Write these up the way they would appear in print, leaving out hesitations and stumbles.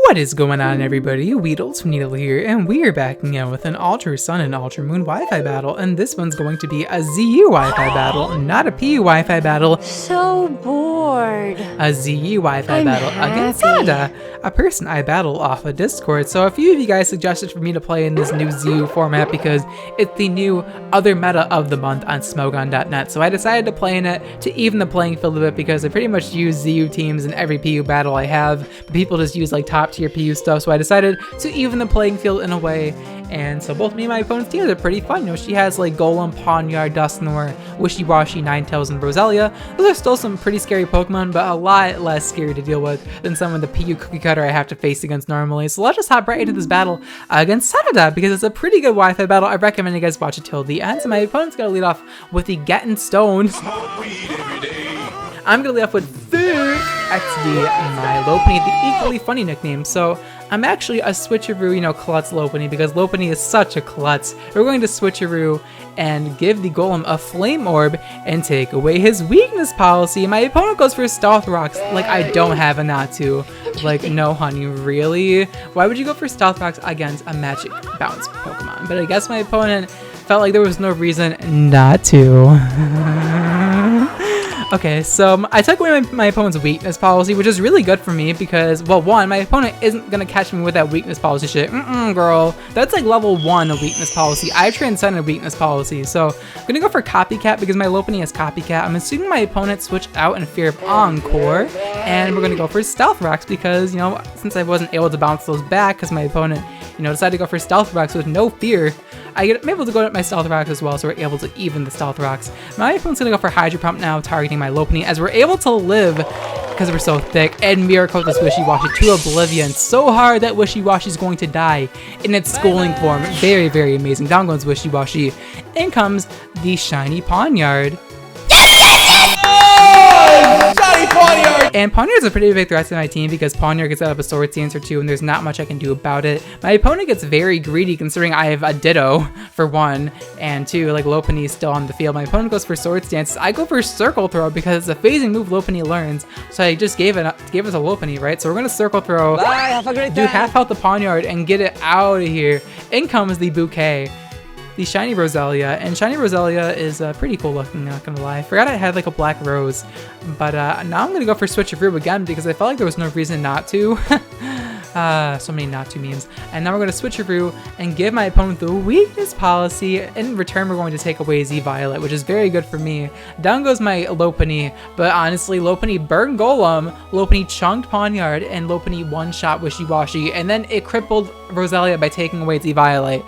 What is going on, everybody? WeedleTwineedle here, and we are back again with an Ultra Sun and Ultra Moon Wi-Fi battle, and this one's going to be a ZU Wi-Fi battle, not a PU Wi-Fi battle. So bored. A ZU Wi-Fi battle against happy. Sada, a person I battle off of Discord. So a few of you guys suggested for me to play in this new ZU format because it's the new other meta of the month on Smogon.net. So I decided to play in it to even the playing field a bit because I pretty much use ZU teams in every PU battle I have, but people just use like top tier PU stuff. So I decided to even the playing field in a way. And so both me and my opponent's teams are pretty fun. You know, she has like Golem, Pawniard, Dusknoir, Wishy-Washy, Ninetales, and Roselia. Those are still some pretty scary Pokemon, but a lot less scary to deal with than some of the PU cookie cutter I have to face against normally. So let's just hop right into this battle against Sada because it's a pretty good Wi-Fi battle. I recommend you guys watch it till the end. So my opponent's gonna lead off with the Getting Stoned. I'm gonna lead off with Thick XD, my Lopunny, the equally funny nickname. So I'm actually a switcheroo, you know, klutz Lopunny, because Lopunny is such a klutz. We're going to switcheroo and give the Golem a Flame Orb and take away his weakness policy. My opponent goes for Stealth Rocks, like I don't have a Natu. Like, no honey, really? Why would you go for Stealth Rocks against a Magic Bounce Pokemon? But I guess my opponent felt like there was no reason not to. Okay, so I took away my opponent's weakness policy, which is really good for me because, well, one, my opponent isn't going to catch me with that weakness policy shit. Girl. That's like level 1 of weakness policy. I transcended weakness policy, so I'm going to go for Copycat because my Lopunny has Copycat. I'm assuming my opponent switched out in fear of Encore, and we're going to go for Stealth Rocks because, you know, since I wasn't able to bounce those back because my opponent, you know, decided to go for Stealth Rocks with no fear, I'm able to go at my Stealth Rocks as well, so we're able to even the Stealth Rocks. My opponent's going to go for Hydro Pump now, targeting my Lopunny, as we're able to live because we're so thick, and Mirror Coat this Wishy-Washy to oblivion so hard that Wishy-Washy is going to die in its schooling form. Very, very amazing. Down goes Wishy-Washy. In comes the shiny Pawniard. And Pawniard's a pretty big threat to my team because Pawniard gets out of a Swords Dance or two and there's not much I can do about it. My opponent gets very greedy considering I have a Ditto for 1, and 2, like Lopunny is still on the field. My opponent goes for Swords Dance. I go for Circle Throw because it's a phasing move Lopunny learns. So I just gave it a Lopunny, right? So we're gonna Circle Throw, Bye, have a great do day. half health the Pawniard and get it out of here. In comes the Bouquet. The shiny Roselia, and shiny Roselia is pretty cool looking, not gonna lie. I forgot I had like a black rose, but now I'm gonna go for Switcheroo again because I felt like there was no reason not to. So many not to memes. And now we're gonna Switcheroo and give my opponent the weakness policy. In return, we're going to take away Z-Violet, which is very good for me. Down goes my Lopunny, but honestly, Lopunny burned Golem, Lopunny chunked Pawniard, and Lopunny one-shot Wishy-Washy, and then it crippled Roselia by taking away Z-Violet.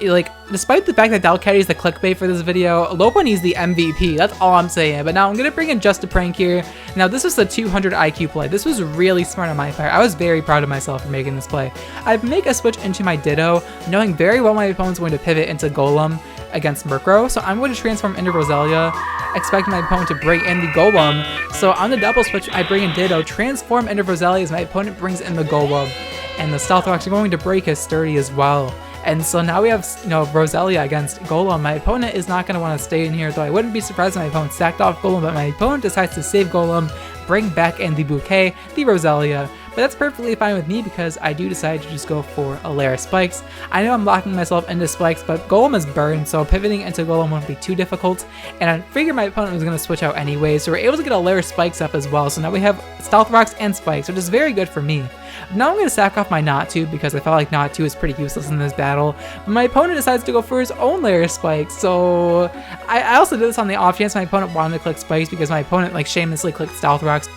Like, despite the fact that Delcatty is the clickbait for this video, Lopunny's the MVP, that's all I'm saying. But now I'm gonna bring in Just a Prank here. Now this was a 200 IQ play. This was really smart on my part. I was very proud of myself for making this play. I make a switch into my Ditto, knowing very well my opponent's going to pivot into Golem against Murkrow. So I'm going to transform into Roselia, expecting my opponent to bring in the Golem. So on the double switch, I bring in Ditto, transform into Roselia as my opponent brings in the Golem. And the Stealth Rocks are going to break his sturdy as well. And so now we have, you know, Roselia against Golem. My opponent is not going to want to stay in here, though I wouldn't be surprised if my opponent stacked off Golem, but my opponent decides to save Golem, bring back in the Bouquet, the Roselia. But that's perfectly fine with me because I do decide to just go for a layer of Spikes. I know I'm locking myself into Spikes, but Golem is burned, so pivoting into Golem won't be too difficult. And I figured my opponent was going to switch out anyway, so we're able to get a layer of Spikes up as well. So now we have Stealth Rocks and Spikes, which is very good for me. Now I'm going to sack off my Natu because I felt like Natu is pretty useless in this battle. But my opponent decides to go for his own layer of Spikes. So I also did this on the off chance my opponent wanted to click Spikes because my opponent like shamelessly clicked Stealth Rocks.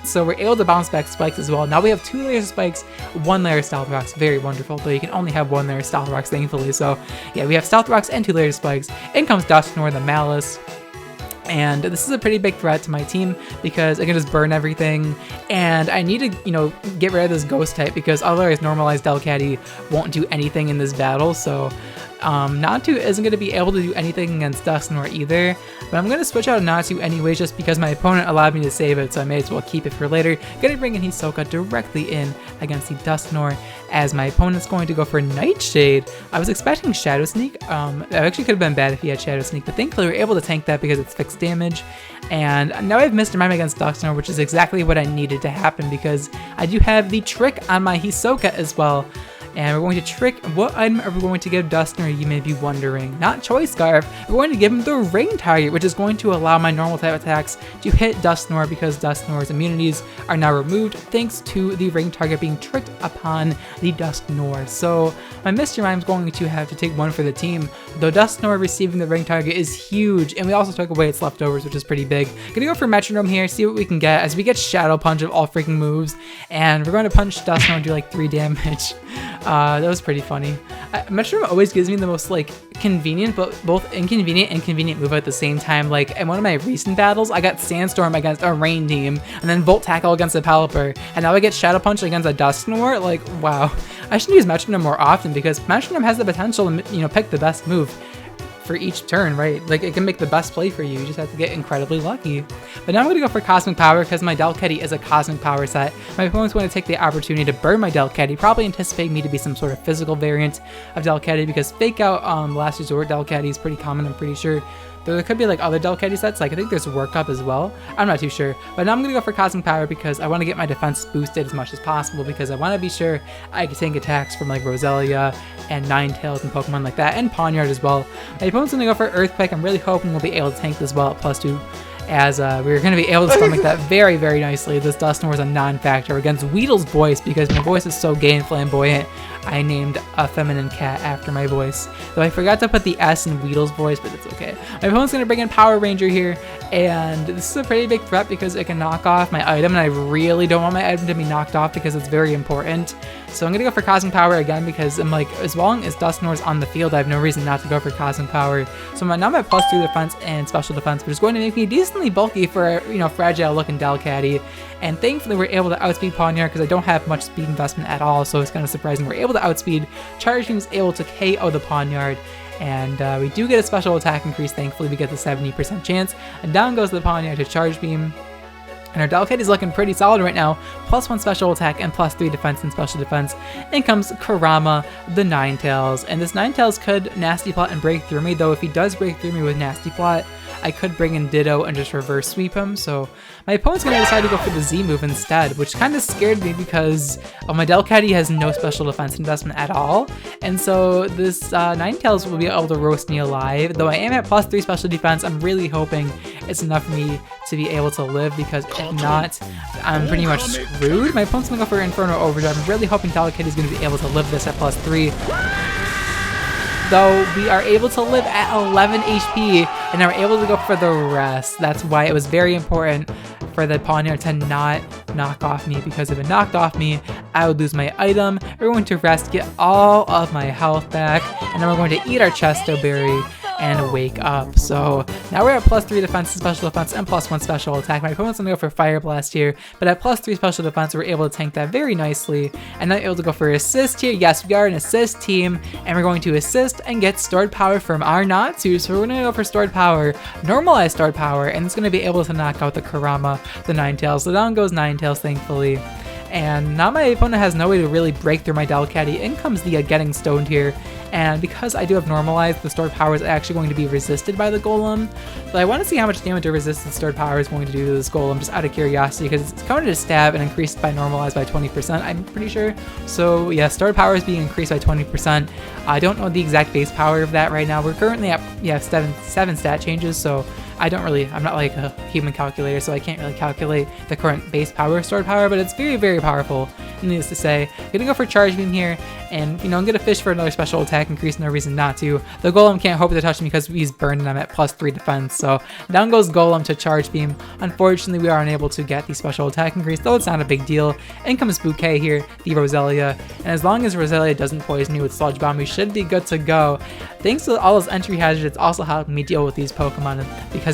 So we're able to bounce back Spikes as well. Now we have 2 layers of Spikes, 1 layer of Stealth Rocks. Very wonderful, though you can only have 1 layer of Stealth Rocks, thankfully. So yeah, we have Stealth Rocks and 2 layers of Spikes. In comes Dusknoir, the Malice. And this is a pretty big threat to my team because I can just burn everything. And I need to, you know, get rid of this Ghost type because otherwise Normalize Delcatty won't do anything in this battle. So Natu isn't going to be able to do anything against Dusknoir either, but I'm going to switch out Natu anyways just because my opponent allowed me to save it, so I may as well keep it for later. Going to bring in Hisoka directly in against the Dusknoir as my opponent's going to go for Nightshade. I was expecting Shadow Sneak. It actually could have been bad if he had Shadow Sneak, but thankfully we were able to tank that because it's fixed damage. And now I have Mr. Mime against Dusknoir, which is exactly what I needed to happen because I do have the trick on my Hisoka as well. And we're going to trick. What item are we going to give Dusknoir, you may be wondering? Not Choice Scarf. We're going to give him the Ring Target, which is going to allow my normal type attacks to hit Dusknoir because Dusknoir's immunities are now removed thanks to the Ring Target being tricked upon the Dusknoir. So my Mr. Mime's going to have to take one for the team, though Dusknoir receiving the Ring Target is huge, and we also took away its leftovers, which is pretty big. Gonna go for Metronome here, see what we can get as we get Shadow Punch of all freaking moves, and we're going to punch Dusknoir and do like 3 damage. That was pretty funny. Metronome always gives me the most like convenient, but both inconvenient and convenient move at the same time. Like in one of my recent battles, I got Sandstorm against a Rain team, and then Volt Tackle against a Pelipper, and now I get Shadow Punch against a Dusknoir. Like, wow. I should use Metronome more often because Metronome has the potential to, you know, pick the best move for each turn, right? Like it can make the best play for you. You just have to get incredibly lucky. But now I'm going to go for Cosmic Power because my Delcatty is a Cosmic Power set. My opponent's going to take the opportunity to burn my Delcatty, probably anticipating me to be some sort of physical variant of Delcatty because Fake Out Last Resort Delcatty is pretty common, I'm pretty sure. Though there could be like other Delcatty sets, like I think there's Work Up as well. I'm not too sure. But now I'm going to go for Cosmic Power because I want to get my defense boosted as much as possible because I want to be sure I can tank attacks from like Roselia and Ninetales and Pokemon like that, and Pawniard as well. My opponent's going to go for Earthquake. I'm really hoping we'll be able to tank this well at +2 as we're going to be able to stomach that very, very nicely. This Dusknoir is a non-factor against Weedle's voice because my voice is so gay and flamboyant. I named a feminine cat after my voice. Though I forgot to put the S in Weedle's voice, but it's okay. My opponent's going to bring in Power Ranger here, and this is a pretty big threat because it can knock off my item, and I really don't want my item to be knocked off because it's very important. So I'm going to go for Cosmic Power again because I'm like, as long as Dusknoir's on the field, I have no reason not to go for Cosmic Power. So now I'm at +2 defense and special defense, which is going to make me decently bulky for, you know, fragile looking Delcatty. And thankfully we're able to outspeed Pawniard because I don't have much speed investment at all, so it's kind of surprising. We're able to outspeed. Charge Beam is able to KO the Pawniard, and we do get a special attack increase. Thankfully we get the 70% chance, and down goes the Pawniard to Charge Beam. And our Delcatty is looking pretty solid right now. +1 special attack and +3 defense and special defense. In comes Kurama, the Ninetales. And this Ninetales could Nasty Plot and break through me, though if he does break through me with Nasty Plot, I could bring in Ditto and just reverse sweep him. So my opponent's going to decide to go for the Z move instead, which kind of scared me because my Delcatty has no special defense investment at all. And so this Ninetales will be able to roast me alive. Though I am at +3 special defense, I'm really hoping it's enough for me to be able to live because if not, I'm pretty much screwed. My opponent's going to go for Inferno Overdrive. I'm really hoping Delcatty is going to be able to live this at +3. Though we are able to live at 11 HP and are able to go for the rest. That's why it was very important for the Pawniard to not knock off me, because if it knocked off me, I would lose my item. We're going to rest, get all of my health back, and then we're going to eat our Chesto Berry and wake up. So now we're at +3 defense and special defense and +1 special attack. My opponent's gonna go for Fire Blast here, but at +3 special defense, we're able to tank that very nicely, and then able to go for assist here. Yes, we are an assist team, and we're going to assist and get stored power from our Natsu. So we're gonna go for stored power, normalize stored power, and it's gonna be able to knock out the Kurama, the Ninetales. So down goes Ninetales, thankfully. And now my opponent has no way to really break through my Delcatty. In comes the Getting Stoned here. And because I do have normalized, the stored power is actually going to be resisted by the Golem. But I want to see how much damage a resisted stored power is going to do to this Golem, just out of curiosity, because it's counted as stab and increased by normalized by 20%, I'm pretty sure. So yeah, stored power is being increased by 20%. I don't know the exact base power of that right now. We're currently at 7 stat changes, so I'm not like a human calculator, so I can't really calculate the current base power of stored power, but it's very, very powerful, needless to say. I'm gonna go for Charge Beam here, and I'm gonna fish for another special attack increase, no reason not to. The Golem can't hope to touch me because he's burned and I'm at +3 defense, so down goes Golem to Charge Beam. Unfortunately, we are unable to get the special attack increase, though it's not a big deal. In comes Bouquet here, the Roselia, and as long as Roselia doesn't poison me with Sludge Bomb, we should be good to go. Thanks to all those entry hazards, it's also helping me deal with these Pokemon because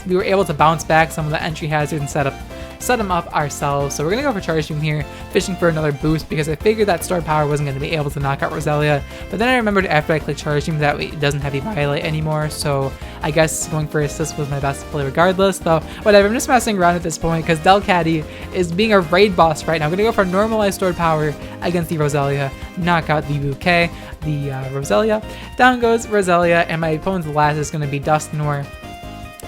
we were able to bounce back some of the entry hazards and set up set them up ourselves. So we're gonna go for Charge Beam here, fishing for another boost because I figured that stored power wasn't gonna be able to knock out Roselia. But then I remembered after I clicked Charge Beam that it doesn't have Violate anymore, so I guess going for Assist was my best play regardless, though whatever, I'm just messing around at this point because Delcatty is being a raid boss right now. I'm gonna go for Normalize Stored Power against the Roselia, knock out the Bouquet, the Roselia. Down goes Roselia, and my opponent's last is gonna be Dusknoir.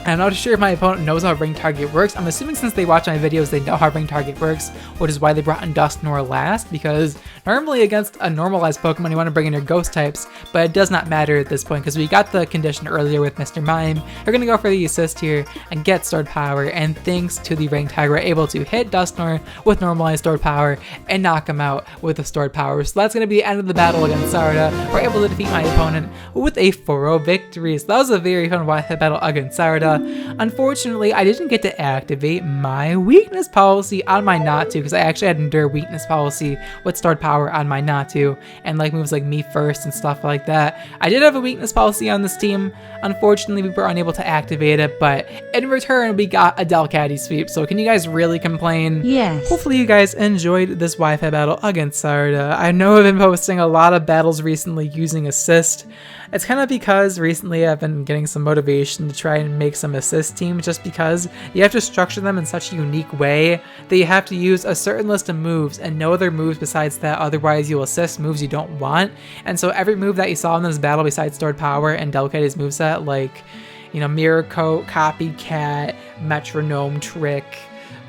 I'm not sure if my opponent knows how Ring Target works. I'm assuming since they watch my videos, they know how Ring Target works, which is why they brought in Dusknoir last, because normally against a normalized Pokemon, you want to bring in your Ghost types, but it does not matter at this point, because we got the condition earlier with Mr. Mime. We're going to go for the Assist here and get Stored Power, and thanks to the Ring Tag, we're able to hit Dusknoir with normalized Stored Power and knock him out with the Stored Power. So that's going to be the end of the battle against Sarada. We're able to defeat my opponent with a 4-0 victory. So that was a very fun Wi-Fi battle against Sarada. Unfortunately, I didn't get to activate my weakness policy on my Natu because I actually had Endure weakness policy with Stored Power on my Natu and like moves like Me First and stuff like that. I did have a weakness policy on this team. Unfortunately, we were unable to activate it, but in return, we got a Delcatty sweep. So can you guys really complain? Yes. Hopefully you guys enjoyed this Wi-Fi battle against Sarada. I know I've been posting a lot of battles recently using Assist. It's kind of because recently I've been getting some motivation to try and make some assist teams just because you have to structure them in such a unique way that you have to use a certain list of moves and no other moves besides that, otherwise you'll assist moves you don't want. And so every move that you saw in this battle besides Stored Power and Delcatty's moveset, like, you know, Mirror Coat, Copycat, Metronome, Trick,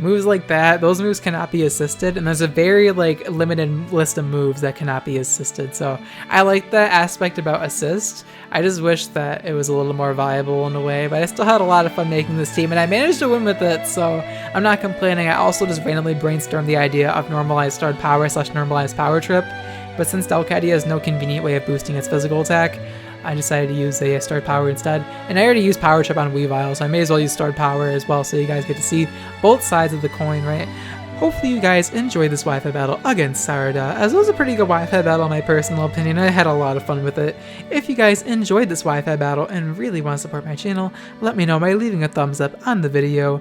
moves like that, those moves cannot be assisted, and there's a very like limited list of moves that cannot be assisted. So I like that aspect about assist. I just wish that it was a little more viable in a way, but I still had a lot of fun making this team and I managed to win with it, so I'm not complaining. I also just randomly brainstormed the idea of Normalized Stored Power / Normalized Power Trip, but since Delcatty has no convenient way of boosting its physical attack, I decided to use a Stored Power instead. And I already used Power Trip on Weavile, so I may as well use Stored Power as well so you guys get to see both sides of the coin, right? Hopefully you guys enjoyed this Wi-Fi battle against Sarada, as it was a pretty good Wi-Fi battle in my personal opinion. I had a lot of fun with it. If you guys enjoyed this Wi-Fi battle and really want to support my channel, let me know by leaving a thumbs up on the video,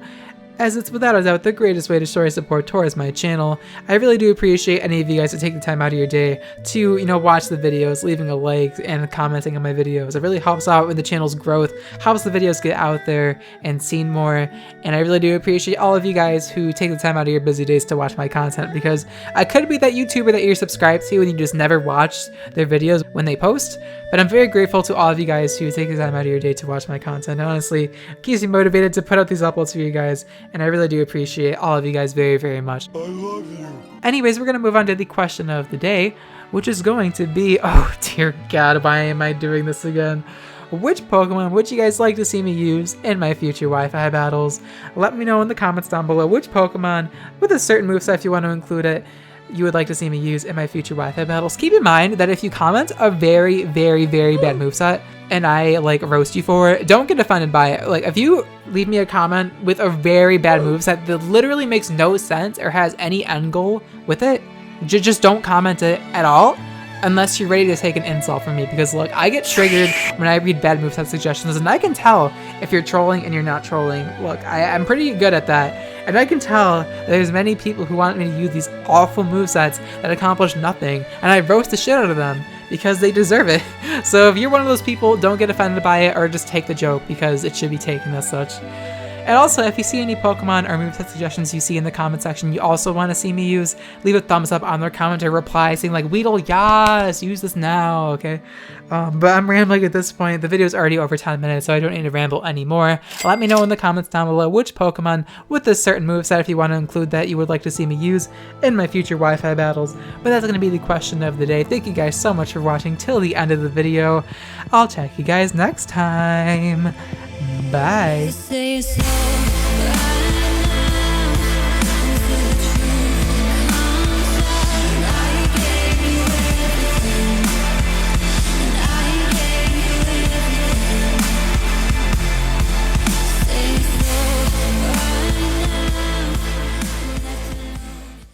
as it's without a doubt the greatest way to show your support towards my channel. I really do appreciate any of you guys to take the time out of your day to, you know, watch the videos, leaving a like and commenting on my videos. It really helps out with the channel's growth, helps the videos get out there and seen more, and I really do appreciate all of you guys who take the time out of your busy days to watch my content, because I could be that YouTuber that you're subscribed to and you just never watch their videos when they post, but I'm very grateful to all of you guys who take the time out of your day to watch my content. Honestly, it keeps me motivated to put out these uploads for you guys, and I really do appreciate all of you guys very, very much. I love you. Anyways, we're going to move on to the question of the day, which is going to be, oh dear God, why am I doing this again? Which Pokemon would you guys like to see me use in my future Wi-Fi battles? Let me know in the comments down below which Pokemon with a certain moveset, if you want to include it, you would like to see me use in my future Wi-Fi battles. Keep in mind that if you comment a very, very, very bad moveset and I like roast you for it, don't get offended by it. Like, if you leave me a comment with a very bad moveset that literally makes no sense or has any end goal with it, just don't comment it at all unless you're ready to take an insult from me, because look, I get triggered when I read bad moveset suggestions, and I can tell if you're trolling and you're not trolling. Look, I'm pretty good at that, and I can tell that there's many people who want me to use these awful movesets that accomplish nothing, and I roast the shit out of them because they deserve it. So if you're one of those people, don't get offended by it, or just take the joke because it should be taken as such. And also, if you see any Pokemon or moveset suggestions you see in the comment section you also want to see me use, leave a thumbs up on their comment or reply saying like, Weedle, yes, use this now, okay? But I'm rambling at this point. The video's already over 10 minutes, so I don't need to ramble anymore. Let me know in the comments down below which Pokemon with a certain moveset, if you want to include that, you would like to see me use in my future Wi-Fi battles. But that's going to be the question of the day. Thank you guys so much for watching till the end of the video. I'll check you guys next time. Bye.